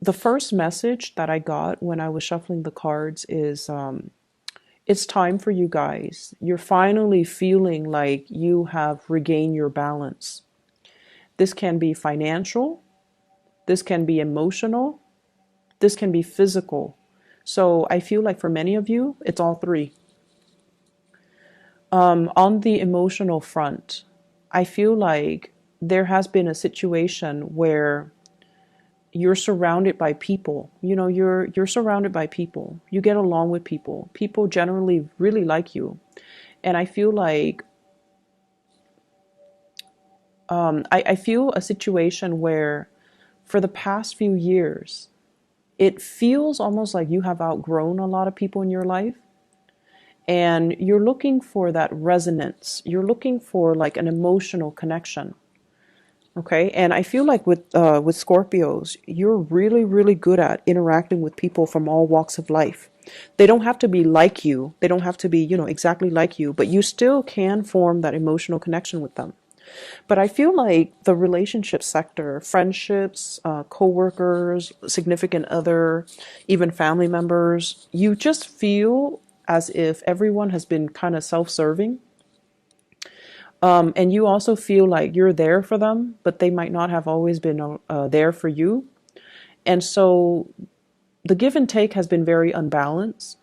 The first message that I got when I was shuffling the cards is it's time for you guys. You're finally feeling like you have regained your balance. This can be financial, this can be emotional, this can be physical. So I feel like for many of you, it's all three. On the emotional front, I feel like there has been a situation where you're surrounded by people. You know, you're surrounded by people. You get along with people. People generally really like you. And I feel like I feel a situation where for the past few years, it feels almost like you have outgrown a lot of people in your life. And you're looking for that resonance. You're looking for like an emotional connection. Okay, and I feel like with Scorpios, you're really, really good at interacting with people from all walks of life. They don't have to be like you. They don't have to be, exactly like you, but you still can form that emotional connection with them. But I feel like the relationship sector, friendships, co-workers, significant other, even family members, you just feel as if everyone has been kind of self-serving. And you also feel like you're there for them, but they might not have always been there for you. And so the give and take has been very unbalanced.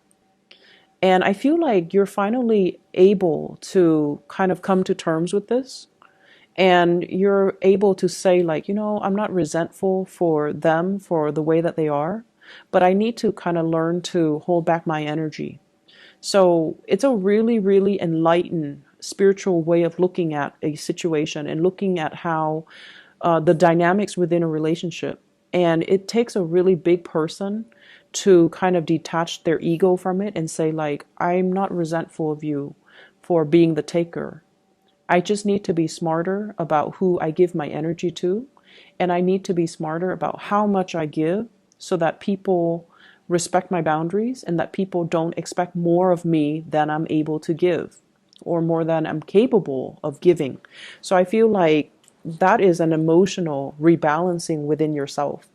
And I feel like you're finally able to kind of come to terms with this. And you're able to say, like, I'm not resentful for them for the way that they are, but I need to kind of learn to hold back my energy. So it's a really, really enlightened spiritual way of looking at a situation and looking at how the dynamics within a relationship. And it takes a really big person to kind of detach their ego from it and say, like, I'm not resentful of you for being the taker. I just need to be smarter about who I give my energy to. And I need to be smarter about how much I give so that people respect my boundaries and that people don't expect more of me than I'm able to give or more than I'm capable of giving. So I feel like that is an emotional rebalancing within yourself.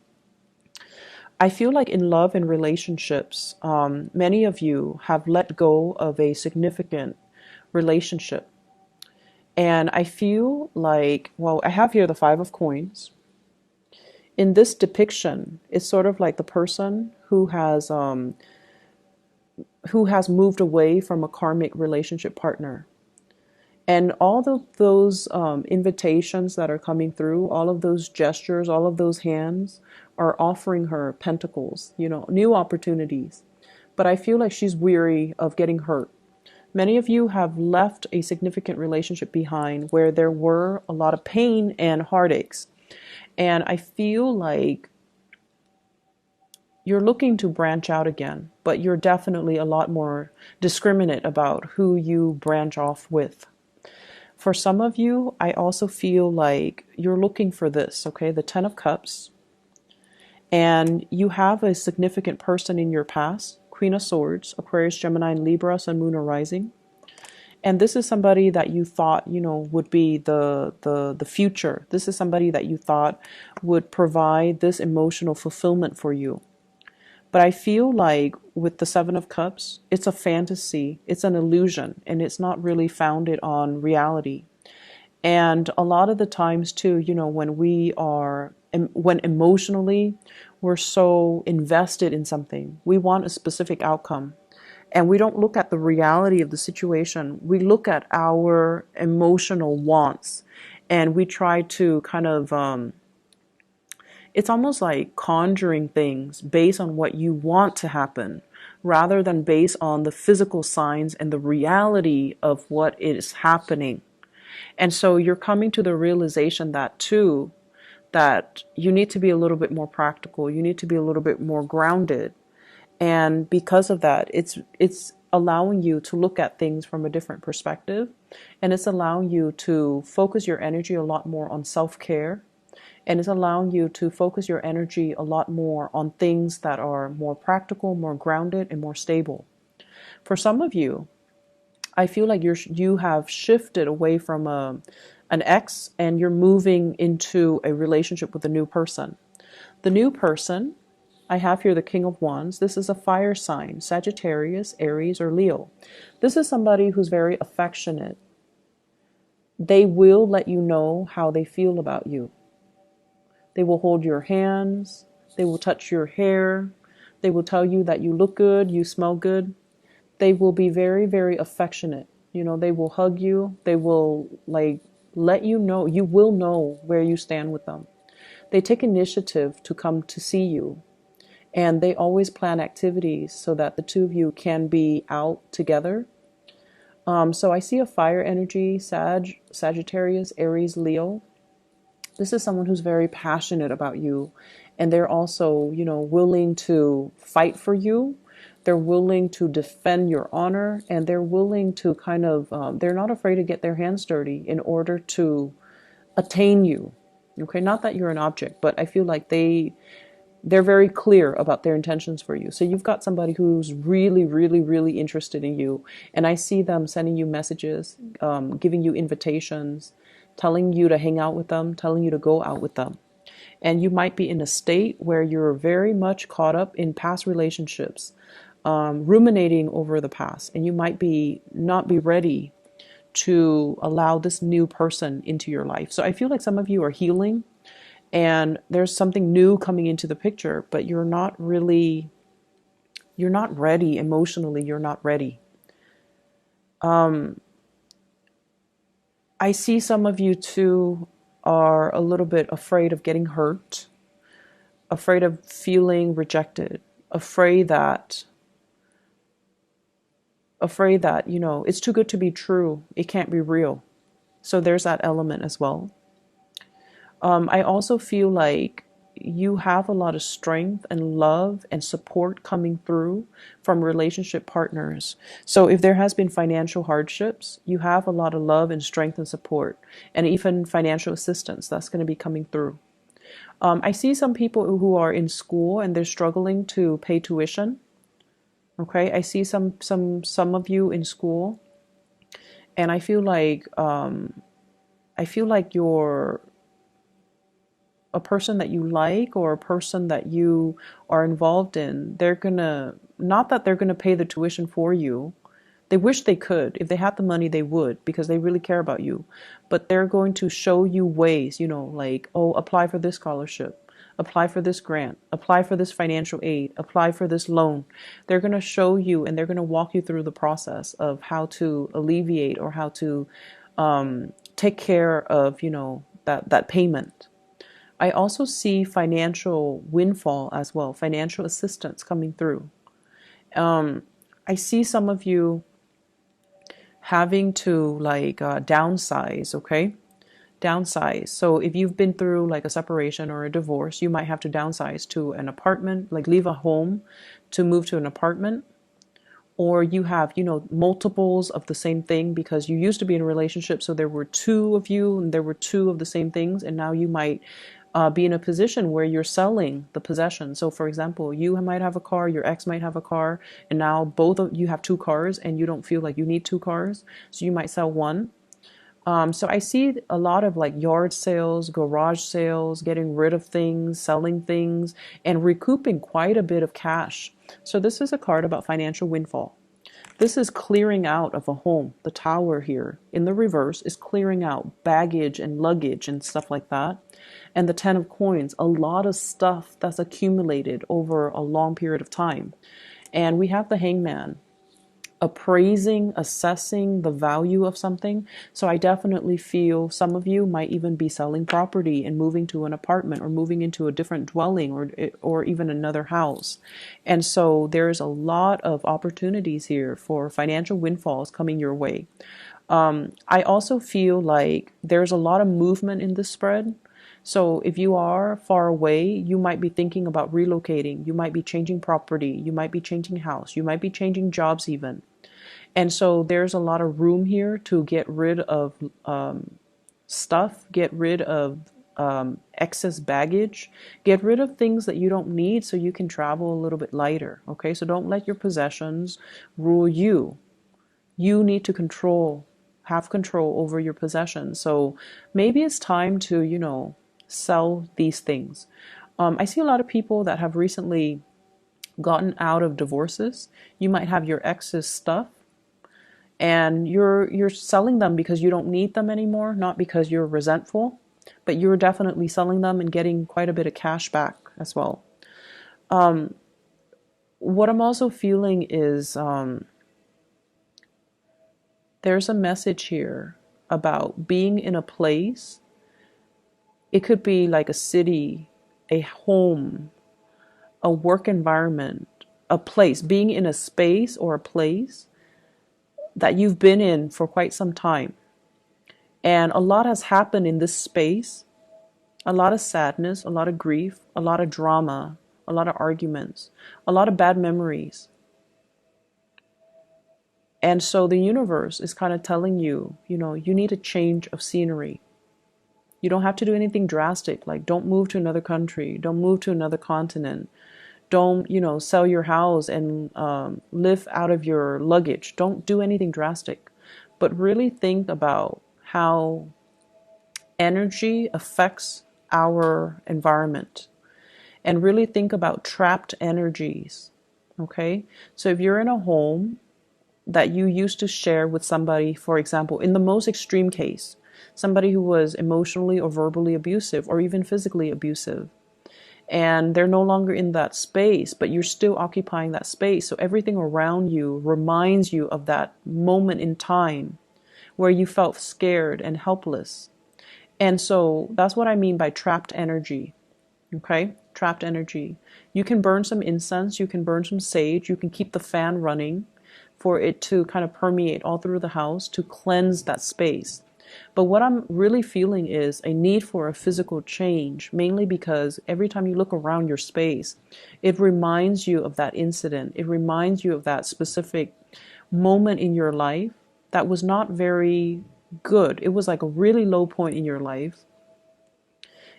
I feel like in love and relationships, many of you have let go of a significant relationship. And I feel like, well, I have here the Five of Coins. In this depiction, it's sort of like the person who has moved away from a karmic relationship partner. And all of those invitations that are coming through, all of those gestures, all of those hands are offering her pentacles, new opportunities. But I feel like she's weary of getting hurt. Many of you have left a significant relationship behind where there were a lot of pain and heartaches. And I feel like you're looking to branch out again, but you're definitely a lot more discriminate about who you branch off with. For some of you, I also feel like you're looking for this, okay? The Ten of Cups. And you have a significant person in your past, Queen of Swords, Aquarius, Gemini, and Libra, Sun, Moon, or Rising. And this is somebody that you thought, would be the future. This is somebody that you thought would provide this emotional fulfillment for you. But I feel like with the Seven of Cups, it's a fantasy, it's an illusion, and it's not really founded on reality. And a lot of the times too, when emotionally we're so invested in something, we want a specific outcome. And we don't look at the reality of the situation. We look at our emotional wants and we try to kind of it's almost like conjuring things based on what you want to happen rather than based on the physical signs and the reality of what is happening. And so you're coming to the realization that too, that you need to be a little bit more practical. You need to be a little bit more grounded. And because of that, it's allowing you to look at things from a different perspective. And it's allowing you to focus your energy a lot more on self-care. And it's allowing you to focus your energy a lot more on things that are more practical, more grounded, and more stable. For some of you, I feel like you have shifted away from an ex and you're moving into a relationship with a new person. The new person I have here the King of Wands. This is a fire sign, Sagittarius, Aries, or Leo. This is somebody who's very affectionate. They will let you know how they feel about you. They will hold your hands. They will touch your hair. They will tell you that you look good, you smell good. They will be very, very affectionate. They will hug you. They will let you know, you will know where you stand with them. They take initiative to come to see you. And they always plan activities so that the two of you can be out together. So I see a fire energy, Sagittarius, Aries, Leo. This is someone who's very passionate about you. And they're also, willing to fight for you. They're willing to defend your honor. And they're willing to they're not afraid to get their hands dirty in order to attain you. Okay, not that you're an object, but I feel like they're very clear about their intentions for you. So you've got somebody who's really, really, really interested in you. And I see them sending you messages, giving you invitations, telling you to hang out with them, telling you to go out with them. And you might be in a state where you're very much caught up in past relationships, ruminating over the past. And you might not be ready to allow this new person into your life. So I feel like some of you are healing and there's something new coming into the picture, but you're not ready emotionally. You're not ready. I see some of you too are a little bit afraid of getting hurt, afraid of feeling rejected, afraid that it's too good to be true. It can't be real. So there's that element as well. I also feel like you have a lot of strength and love and support coming through from relationship partners. So if there has been financial hardships, you have a lot of love and strength and support, and even financial assistance that's going to be coming through. I see some people who are in school and they're struggling to pay tuition. Okay, I see some of you in school, and I feel like you're a person that you like or a person that you are involved in. Not that they're gonna pay the tuition for you. They wish they could. If they had the money, they would, because they really care about you. But they're going to show you ways, like, oh, apply for this scholarship, apply for this grant, apply for this financial aid, apply for this loan. They're going to show you and they're going to walk you through the process of how to alleviate or how to take care of, that payment. I also see financial windfall as well, financial assistance coming through. I see some of you having to downsize, okay? Downsize. So if you've been through like a separation or a divorce, you might have to downsize to an apartment, like leave a home to move to an apartment. Or you have, multiples of the same thing because you used to be in a relationship, so there were two of you and there were two of the same things, and now you might be in a position where you're selling the possession. So for example, you might have a car, your ex might have a car, and now both of you have two cars and you don't feel like you need two cars, so you might sell one. So I see a lot of like yard sales, garage sales, getting rid of things, selling things, and recouping quite a bit of cash. So this is a card about financial windfall. This is clearing out of a home. The Tower here in the reverse is clearing out baggage and luggage and stuff like that. And the Ten of Coins, a lot of stuff that's accumulated over a long period of time. And we have the Hangman, appraising, assessing the value of something. So I definitely feel some of you might even be selling property and moving to an apartment or moving into a different dwelling or even another house. And so there's a lot of opportunities here for financial windfalls coming your way. I also feel like there's a lot of movement in this spread. So if you are far away, you might be thinking about relocating. You might be changing property. You might be changing house. You might be changing jobs even. And so there's a lot of room here to get rid of stuff, get rid of excess baggage, get rid of things that you don't need so you can travel a little bit lighter. Okay, so don't let your possessions rule you. You need to have control over your possessions. So maybe it's time to, sell these things. I see a lot of people that have recently gotten out of divorces. You might have your ex's stuff and you're selling them because you don't need them anymore, not because you're resentful, but you're definitely selling them and getting quite a bit of cash back as well. What I'm also feeling is there's a message here about being in a place. It could be like a city, a home, a work environment, a place, being in a space or a place that you've been in for quite some time. And a lot has happened in this space, a lot of sadness, a lot of grief, a lot of drama, a lot of arguments, a lot of bad memories. And so the universe is kind of telling you, you need a change of scenery. You don't have to do anything drastic, like don't move to another country, don't move to another continent, don't, sell your house and live out of your luggage. Don't do anything drastic, but really think about how energy affects our environment and really think about trapped energies. Okay. So if you're in a home that you used to share with somebody, for example, in the most extreme case, somebody who was emotionally or verbally abusive or even physically abusive, and they're no longer in that space, but you're still occupying that space. So everything around you reminds you of that moment in time where you felt scared and helpless. And so that's what I mean by trapped energy. Okay? Trapped energy. You can burn some incense, you can burn some sage, you can keep the fan running for it to kind of permeate all through the house to cleanse that space. But what I'm really feeling is a need for a physical change, mainly because every time you look around your space, it reminds you of that incident. It reminds you of that specific moment in your life that was not very good. It was like a really low point in your life,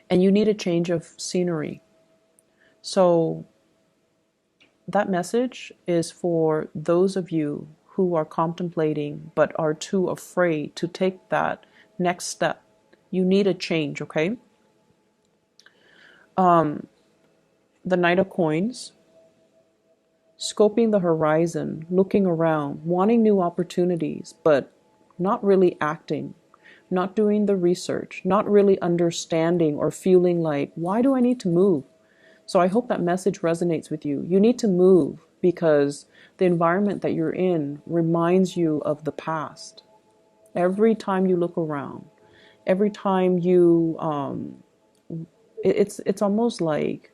and you need a change of scenery. So that message is for those of you who are contemplating but are too afraid to take that next step. You need a change, okay? The Knight of Coins, scoping the horizon, looking around, wanting new opportunities, but not really acting, not doing the research, not really understanding or feeling like, why do I need to move? So I hope that message resonates with you. You need to move because the environment that you're in reminds you of the past. Every time you look around, every time you, it's almost like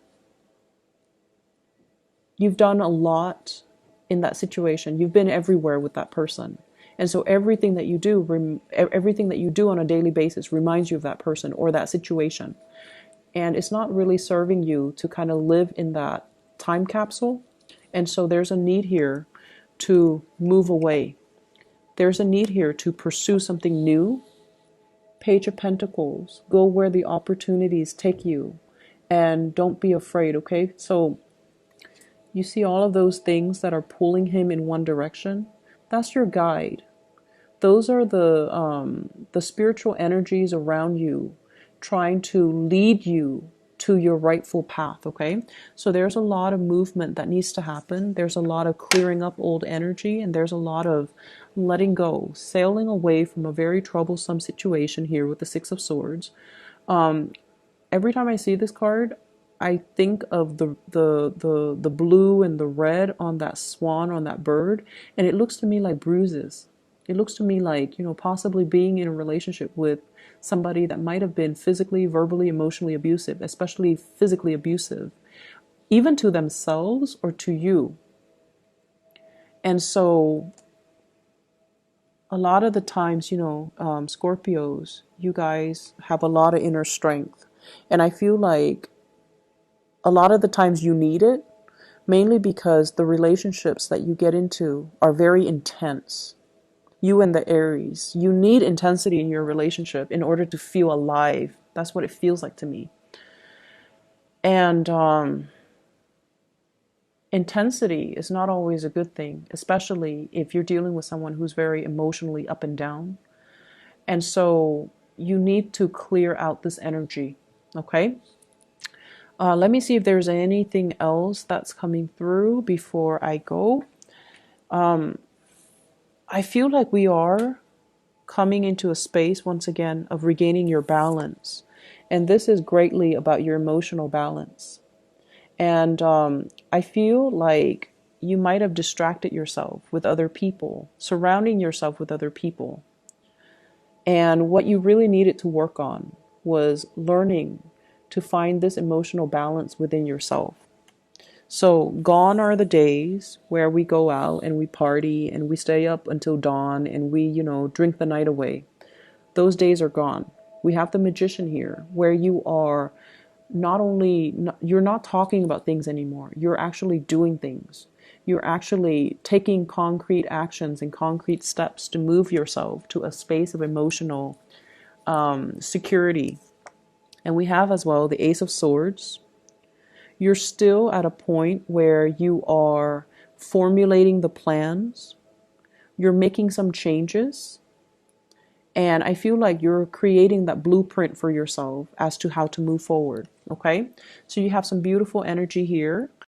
you've done a lot in that situation. You've been everywhere with that person. And so everything that you do on a daily basis reminds you of that person or that situation. And it's not really serving you to kind of live in that time capsule. And so there's a need here to move away. There's a need here to pursue something new. Page of Pentacles, go where the opportunities take you and don't be afraid, okay? So you see all of those things that are pulling him in one direction? That's your guide. Those are the spiritual energies around you trying to lead you to your rightful path, okay? So there's a lot of movement that needs to happen. There's a lot of clearing up old energy, and there's a lot of letting go, sailing away from a very troublesome situation here with the Six of Swords. Every time I see this card, I think of the blue and the red on that swan, on that bird, and it looks to me like bruises. It looks to me like, possibly being in a relationship with somebody that might have been physically, verbally, emotionally abusive, especially physically abusive, even to themselves or to you. And so a lot of the times, Scorpios, you guys have a lot of inner strength. And I feel like a lot of the times you need it, mainly because the relationships that you get into are very intense. You and the Aries, you need intensity in your relationship in order to feel alive. That's what it feels like to me. And intensity is not always a good thing, especially if you're dealing with someone who's very emotionally up and down. And so you need to clear out this energy, okay? Let me see if there's anything else that's coming through before I go. I feel like we are coming into a space once again of regaining your balance. And this is greatly about your emotional balance. And I feel like you might have distracted yourself with other people, surrounding yourself with other people. And what you really needed to work on was learning to find this emotional balance within yourself. So, gone are the days where we go out and we party and we stay up until dawn and we, drink the night away. Those days are gone. We have the magician here where you are you're not talking about things anymore. You're actually doing things. You're actually taking concrete actions and concrete steps to move yourself to a space of emotional security. And we have as well the Ace of Swords. You're still at a point where you are formulating the plans. You're making some changes. And I feel like you're creating that blueprint for yourself as to how to move forward. Okay. So you have some beautiful energy here.